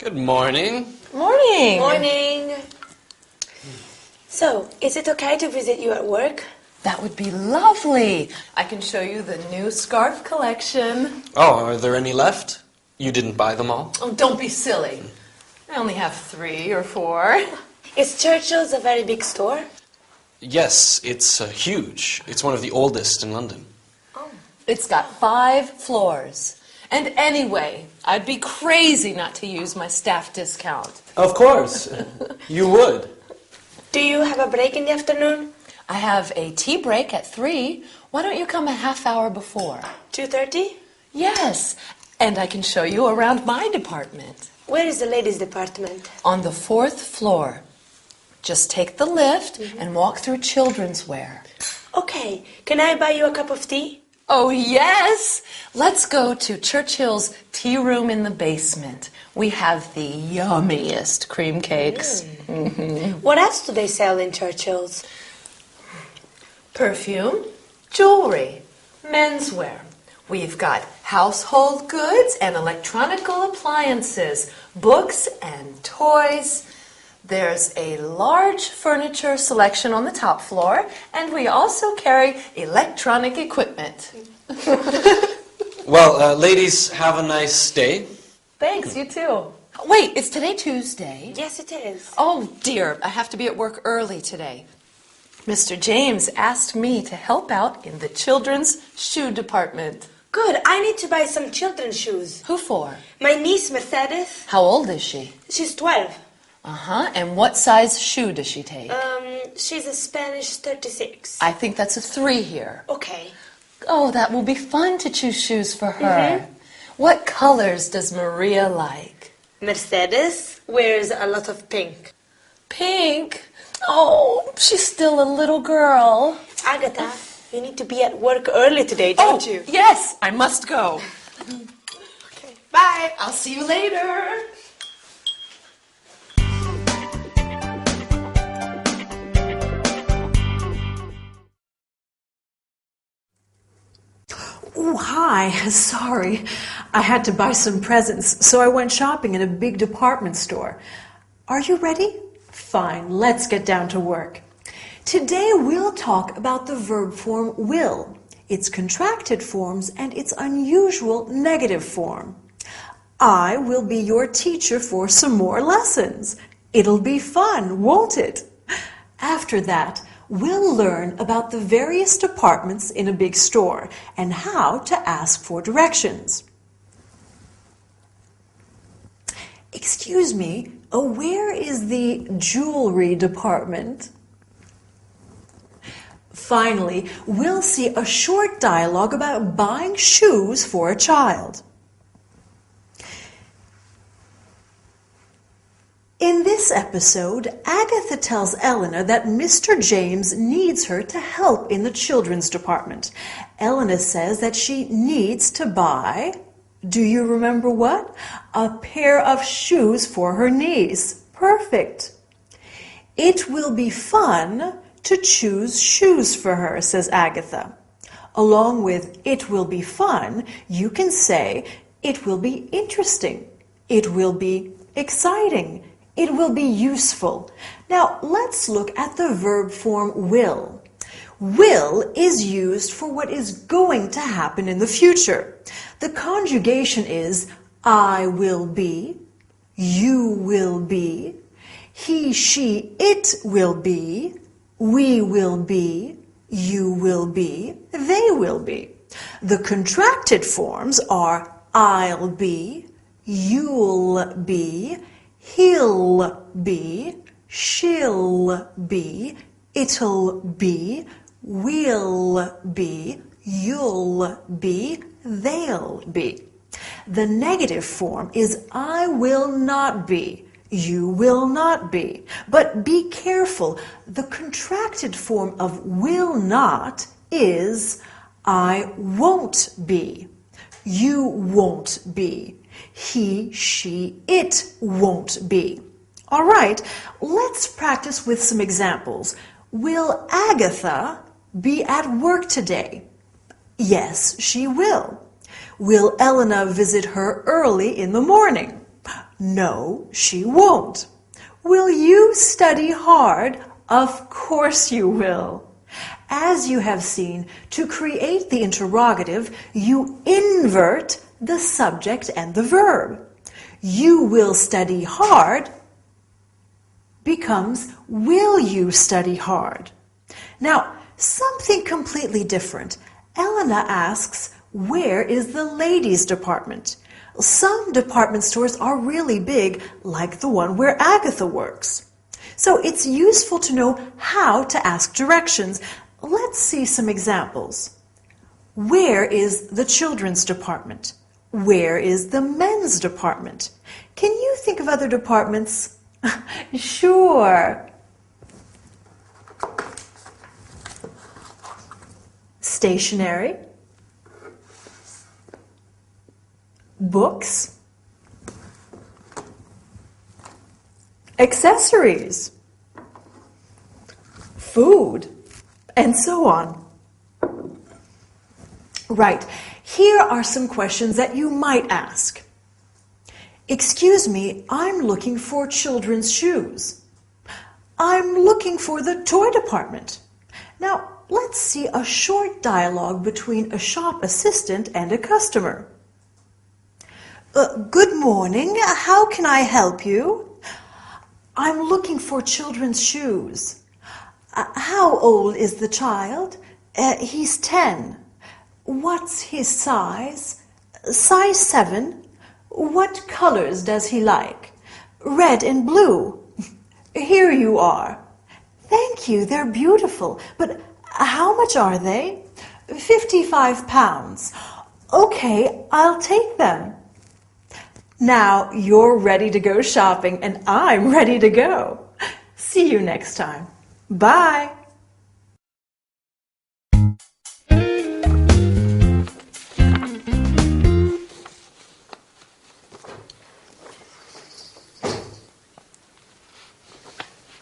Good morning. Morning. Morning. So, is it okay to visit you at work? That would be lovely. I can show you the new scarf collection. Oh, are there any left? You didn't buy them all? Oh, don't be silly. I only have 3 or 4. Is Churchill's a very big store? Yes, it's huge. It's one of the oldest in London. Oh. It's got 5 floors. And anyway, I'd be crazy not to use my staff discount. Of course. You would. Do you have a break in the afternoon? I have a tea break at 3. Why don't you come a half hour before? 2:30? Yes, and I can show you around my department. Where is the ladies' department? On the 4th floor. Just take the lift and walk through children's wear. Okay, can I buy you a cup of tea? Oh, yes! Let's go to Churchill's tea room in the basement. We have the yummiest cream cakes. What else do they sell in Churchill's? Perfume, jewelry, menswear. We've got household goods and electronical appliances, books and toys. There's a large furniture selection on the top floor, and we also carry electronic equipment. Well, ladies, have a nice day. Thanks, you too. Wait, is today Tuesday? Yes, it is. Oh, dear, I have to be at work early today. Mr. James asked me to help out in the children's shoe department. Good, I need to buy some children's shoes. Who for? My niece, Mercedes, How old is she? she's 12. Uh-huh, and what size shoe does she take? She's a Spanish 36. I think that's a 3 here. Okay. Oh, that will be fun to choose shoes for her. What colors does Maria like? Mercedes wears a lot of pink. Pink? Oh, she's still a little girl. Agatha, you need to be at work early today, don't you? Yes, I must go. Okay. Bye. I'll see you later. Oh, hi. Sorry. I had to buy some presents, so I went shopping in a big department store. Are you ready? Fine, let's get down to work. Today we'll talk about the verb form will, its contracted forms, and its unusual negative form. I will be your teacher for some more lessons. It'll be fun, won't it? After that, we'll learn about the various departments in a big store and how to ask for directions. Excuse me, where is the jewelry department? Finally, we'll see a short dialogue about buying shoes for a child. In this episode, Agatha tells Elena that Mr. James needs her to help in the children's department. Elena says that she needs to buy, do you remember what? A pair of shoes for her niece. Perfect. It will be fun to choose shoes for her, says Agatha. Along with it will be fun, you can say it will be interesting. It will be exciting. It will be useful. Now, let's look at the verb form will. Will is used for what is going to happen in the future. The conjugation is I will be, you will be, he, she, it will be, we will be, you will be, they will be. The contracted forms are I'll be, you'll be, he'll be, she'll be, it'll be, we'll be, you'll be, they'll be. The negative form is I will not be, you will not be. But be careful, the contracted form of will not is I won't be, you won't be, he, she, it won't be. All right, let's practice with some examples. Will Agatha be at work today? Yes, she will. Will Elena visit her early in the morning? No, she won't. Will you study hard? Of course you will. As you have seen, to create the interrogative, you invert the subject and the verb. You will study hard becomes will you study hard. Now, something completely different. Elena asks, where is the ladies' department? Some department stores are really big, like the one where Agatha works. So it's useful to know how to ask directions. Let's see some examples. Where is the children's department? Where is the men's department? Can you think of other departments? Sure. Stationery. Books. Accessories. Food. And so on. Right. Here are some questions that you might ask. Excuse me, I'm looking for children's shoes. I'm looking for the toy department. Now, let's see a short dialogue between a shop assistant and a customer. Good morning. How can I help you? I'm looking for children's shoes. How old is the child? He's 10. What's his size? Size 7. What colors does he like? Red and blue. Here you are. Thank you, they're beautiful. But how much are they? 55 pounds. Okay, I'll take them. Now you're ready to go shopping and I'm ready to go. See you next time. Bye.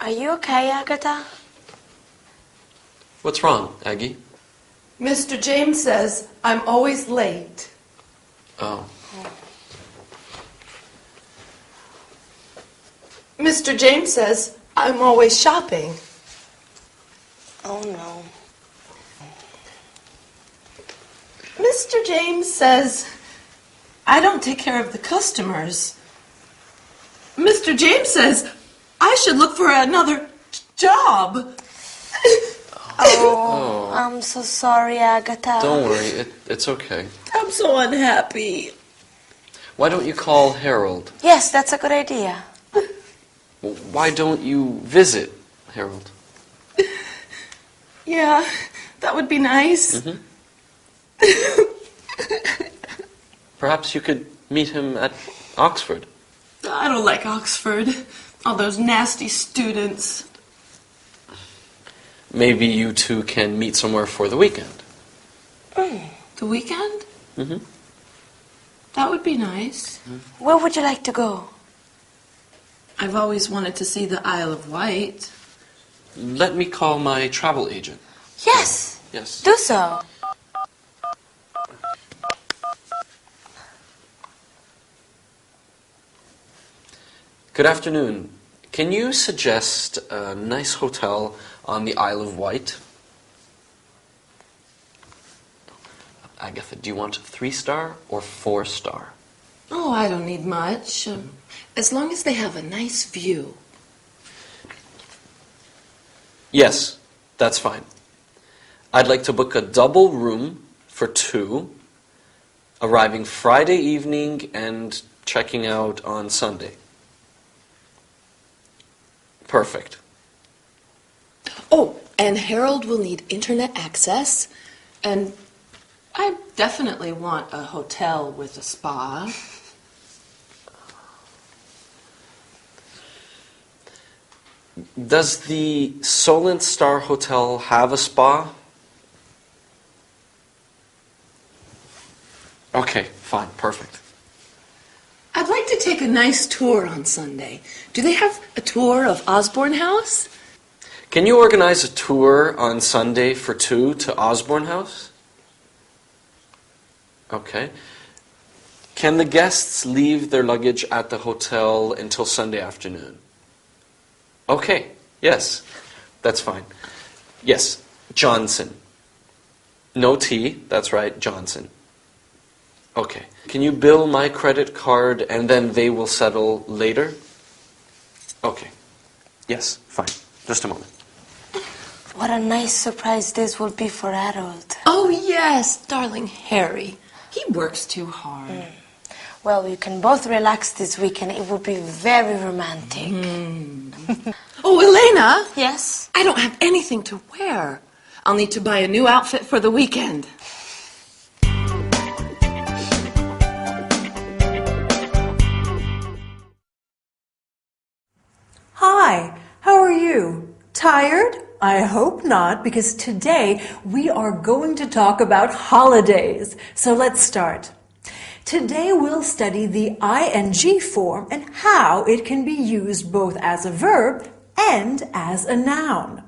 Are you okay, Agatha? What's wrong, Aggie? Mr. James says I'm always late. Oh. Mr. James says I'm always shopping. Oh, no. Mr. James says I don't take care of the customers. Mr. James says I should look for another job. Oh, I'm so sorry, Agatha. Don't worry, it's okay. I'm so unhappy. Why don't you call Harold? Yes, that's a good idea. Why don't you visit Harold? Yeah, that would be nice. Mm-hmm. Perhaps you could meet him at Oxford. I don't like Oxford. All those nasty students. Maybe you two can meet somewhere for the weekend. The weekend? Mm-hmm. That would be nice. Where would you like to go? I've always wanted to see the Isle of Wight. Let me call my travel agent. Yes, Yes. do so. Good afternoon. Can you suggest a nice hotel on the Isle of Wight? Agatha, do you want 3-star or 4-star? Oh, I don't need much. As long as they have a nice view. Yes, that's fine. I'd like to book a double room for 2, arriving Friday evening and checking out on Sunday. Perfect. Oh, and Harold will need internet access. And I definitely want a hotel with a spa. Does the Solent Star Hotel have a spa? Okay, fine, perfect. I'd like to take a nice tour on Sunday. Do they have a tour of Osborne House? Can you organize a tour on Sunday for 2 to Osborne House? Okay. Can the guests leave their luggage at the hotel until Sunday afternoon? Okay, yes, that's fine. Yes, Johnson. No T, that's right, Johnson. Okay. Can you bill my credit card and then they will settle later? Okay. Yes, fine. Just a moment. What a nice surprise this will be for Harold. Oh, yes, darling Harry. He works too hard. Well, you can both relax this weekend. It will be very romantic. Oh, Elena! Yes? I don't have anything to wear. I'll need to buy a new outfit for the weekend. Hi, how are you? Tired? I hope not, because today we are going to talk about holidays. So let's start. Today we'll study the ing form and how it can be used both as a verb and as a noun.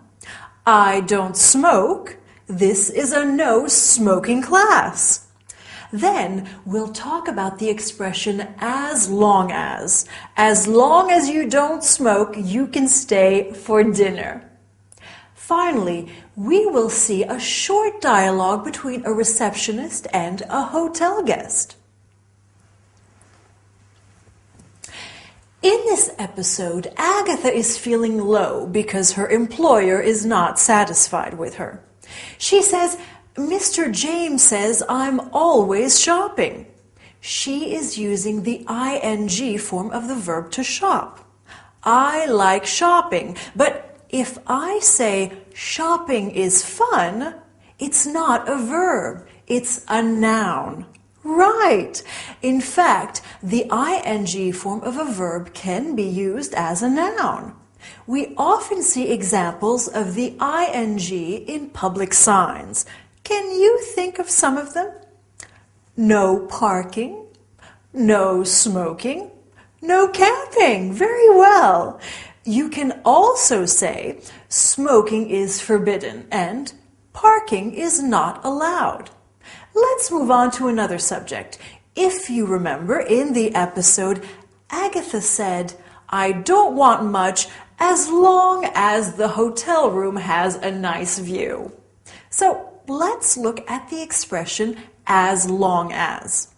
I don't smoke. This is a no smoking class. Then we'll talk about the expression as long as. As long as you don't smoke, you can stay for dinner. Finally, we will see a short dialogue between a receptionist and a hotel guest. In this episode, Agatha is feeling low because her employer is not satisfied with her. She says, Mr. James says I'm always shopping. She is using the ing form of the verb to shop. I like shopping, but if I say shopping is fun, it's not a verb, it's a noun. Right. In fact, the ing form of a verb can be used as a noun. We often see examples of the ing in public signs. Can you think of some of them? No parking, no smoking, no camping. Very well. You can also say smoking is forbidden and parking is not allowed. Let's move on to another subject. If you remember, in the episode, Agatha said, I don't want much as long as the hotel room has a nice view. So let's look at the expression as long as.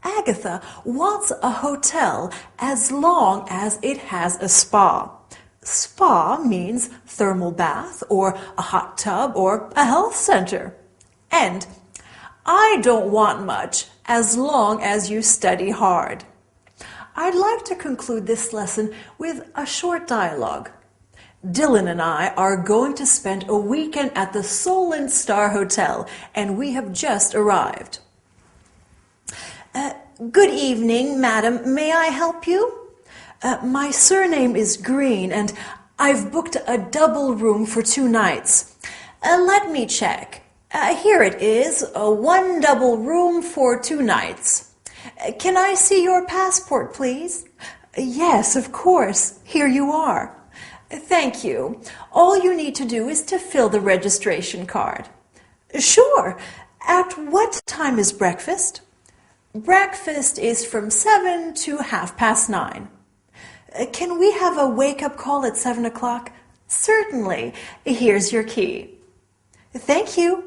Agatha wants a hotel as long as it has a spa. Spa means thermal bath or a hot tub or a health center. And I don't want much as long as you study hard. I'd like to conclude this lesson with a short dialogue. Dylan and I are going to spend a weekend at the Solent Star Hotel, and we have just arrived. Good evening, madam. May I help you? My surname is Green, and I've booked a double room for 2 nights. Let me check. Here it is, 1 double room for 2 nights. Can I see your passport, please? Yes, of course. Here you are. Thank you. All you need to do is to fill the registration card. Sure. At what time is breakfast? Breakfast is from 7 to 9:30. Can we have a wake-up call at 7 o'clock? Certainly. Here's your key. Thank you.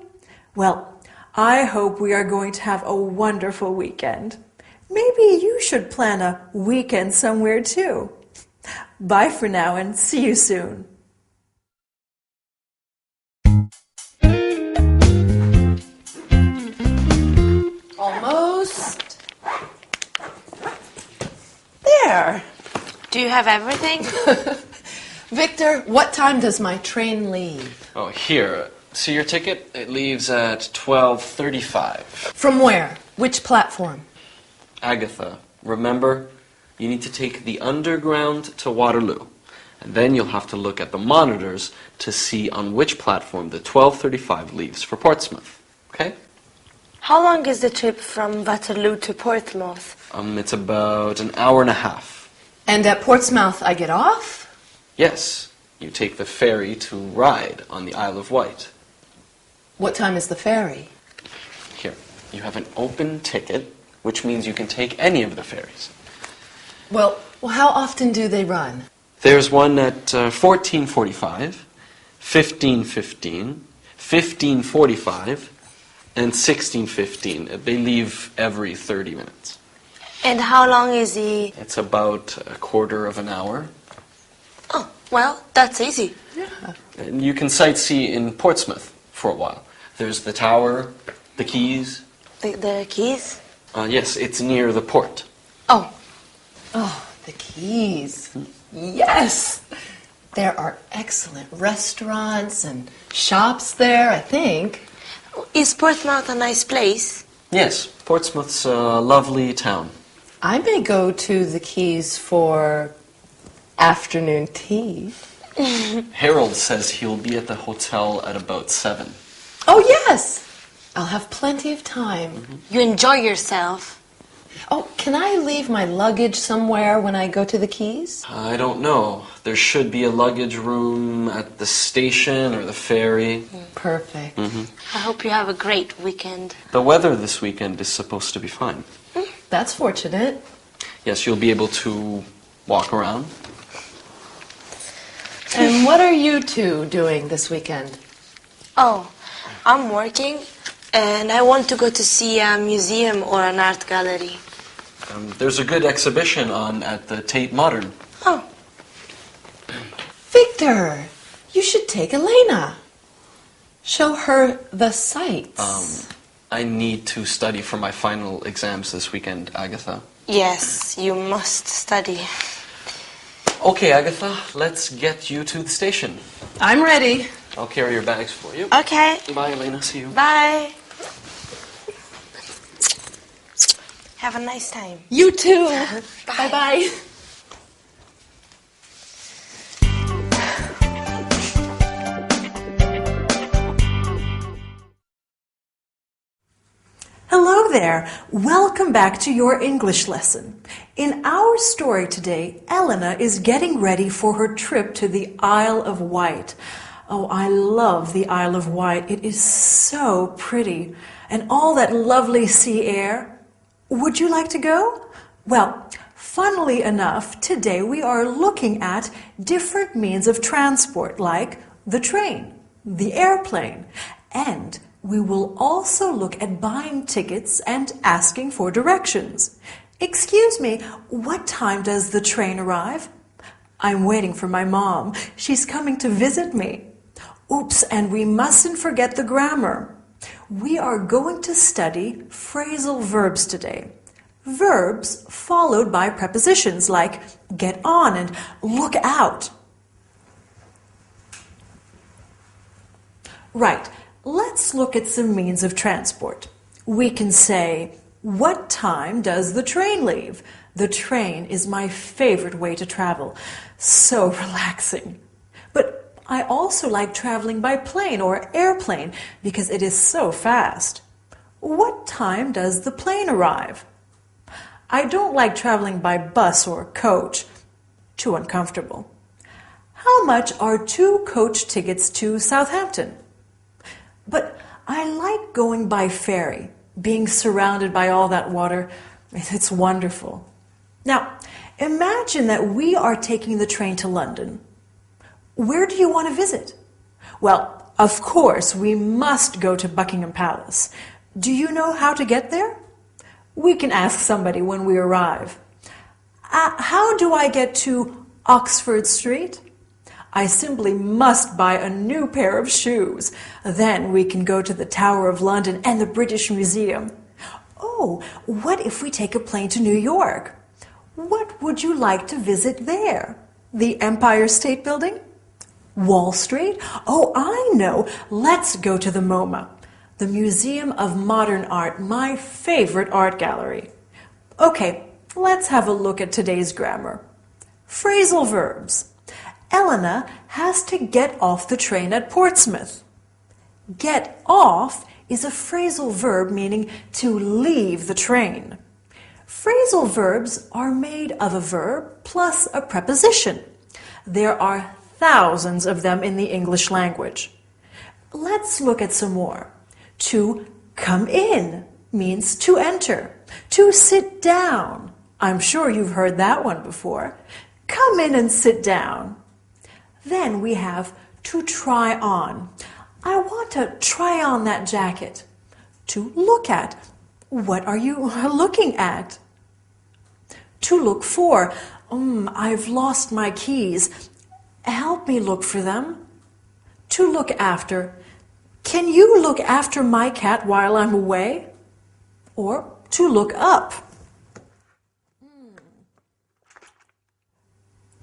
Well, I hope we are going to have a wonderful weekend. Maybe you should plan a weekend somewhere too. Bye for now and see you soon. Almost. There. Do you have everything? Victor, what time does my train leave? Oh, here. See your ticket? It leaves at 12:35. From where? Which platform? Agatha, remember, you need to take the underground to Waterloo. And then you'll have to look at the monitors to see on which platform the 12:35 leaves for Portsmouth. Okay? How long is the trip from Waterloo to Portsmouth? It's about an hour and a half. And at Portsmouth I get off? Yes, you take the ferry to Ryde on the Isle of Wight. What time is the ferry? Here, you have an open ticket. which means you can take any of the ferries. Well, how often do they run? There's one at 14:45, 15:15, 15:45, and 16:15. They leave every 30 minutes. And how long is the... It's about a quarter of an hour. Oh, well, that's easy. And you can sightsee in Portsmouth for a while. There's the tower, the quays. The keys? Yes, it's near the port. Oh, Oh, the Keys. Yes! There are excellent restaurants and shops there, I think. is Portsmouth a nice place? Yes, Portsmouth's a lovely town. I may go to the Keys for afternoon tea. Harold says he'll be at the hotel at about 7. Oh, yes! I'll have plenty of time. You enjoy yourself. Oh, can I leave my luggage somewhere when I go to the Keys? I don't know. There should be a luggage room at the station or the ferry. Perfect. I hope you have a great weekend. The weather this weekend is supposed to be fine. That's fortunate. Yes, you'll be able to walk around. And what are you two doing this weekend? Oh, I'm working and I want to go to see a museum or an art gallery. There's a good exhibition on at the Tate Modern. Oh, Victor, you should take Elena. Show her the sights. I need to study for my final exams this weekend, Agatha. yes, you must study. Okay, Agatha, let's get you to the station. I'm ready. I'll carry your bags for you. Okay, Bye, Elena. See you. bye. Have a nice time. You too. Bye-bye. Hello there. Welcome back to your English lesson. In our story today, Elena is getting ready for her trip to the Isle of Wight. Oh, I love the Isle of Wight. It is so pretty. And all that lovely sea air. Would you like to go? Well, funnily enough, today we are looking at different means of transport, like the train, the airplane, and we will also look at buying tickets and asking for directions. Excuse me, what time does the train arrive? I'm waiting for my mom. She's coming to visit me. Oops, and we mustn't forget the grammar. We are going to study phrasal verbs today. Verbs followed by prepositions like get on and look out. Right. Let's look at some means of transport. We can say, what time does the train leave? The train is my favorite way to travel. So relaxing. But I also like traveling by plane or airplane because it is so fast. What time does the plane arrive? I don't like traveling by bus or coach. Too uncomfortable. How much are 2 coach tickets to Southampton? But I like going by ferry, being surrounded by all that water. It's wonderful. Now, imagine that we are taking the train to London. Where do you want to visit? Well, of course, we must go to Buckingham Palace. Do you know how to get there? We can ask somebody when we arrive. How do I get to Oxford Street? I simply must buy a new pair of shoes. Then we can go to the Tower of London and the British Museum. Oh, what if we take a plane to New York? What would you like to visit there? The Empire State Building? Wall Street? Oh, I know. Let's go to the MoMA, the Museum of Modern Art, my favorite art gallery. Okay, let's have a look at today's grammar. Phrasal verbs. Elena has to get off the train at Portsmouth. Get off is a phrasal verb meaning to leave the train. Phrasal verbs are made of a verb plus a preposition. There are thousands of them in the English language. Let's look at some more. To come in means to enter. To sit down. I'm sure you've heard that one before. Come in and sit down. Then we have to try on. I want to try on that jacket. To look at. What are you looking at? To look for. I've lost my keys. Help me look for them. To look after. Can you look after my cat while I'm away? Or to look up.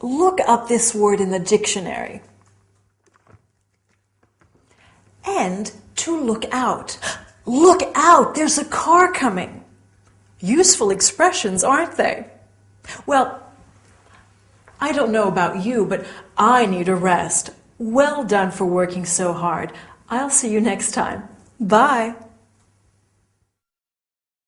Look up this word in the dictionary. And to look out. Look out, there's a car coming. Useful expressions, aren't they? Well, I don't know about you, but I need a rest. Well done for working so hard. I'll see you next time. Bye.